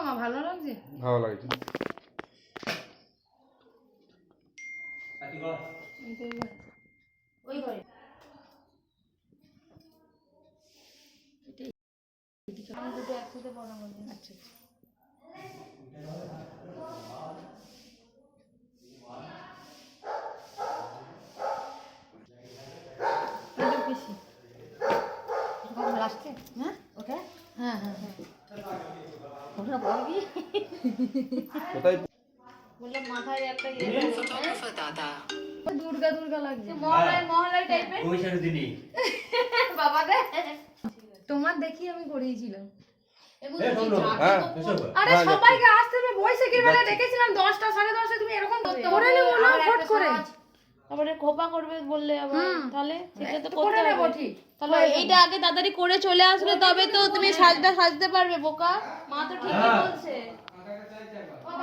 মা ভালো লাগছে? ভালো লাগছে। ওই ঘরে দুটো একসাথে বানাবো। আচ্ছা আচ্ছা। বেশি ভালো আসছে। হ্যাঁ ওটা হ্যাঁ হ্যাঁ হ্যাঁ ওটা বলবি কোথায় বললাম মাথায় একটা দুর্গা দুর্গা লাগছে, মহালয় মহালয় টাইপের। ওই সাথে দিদি বাবা রে তোমার দেখি আমি করিয়েছিলাম। আরে সবাইকে আসতে হবে, বৈশাখীর বেলা দেখেছিলাম 10টা 10:30 তুমি এরকম করে নেবো না ফট করে। তারপরে খোপা করবে বললে আবার, তাহলে সেটা তো করে করতে নেবো হবে। ঠিক। তাহলে এইটা আগে তাড়াতাড়ি করে চলে আসলে তবে তো তুমি সাজতে পারবে বোকা। মা তো ঠিকই বলছে।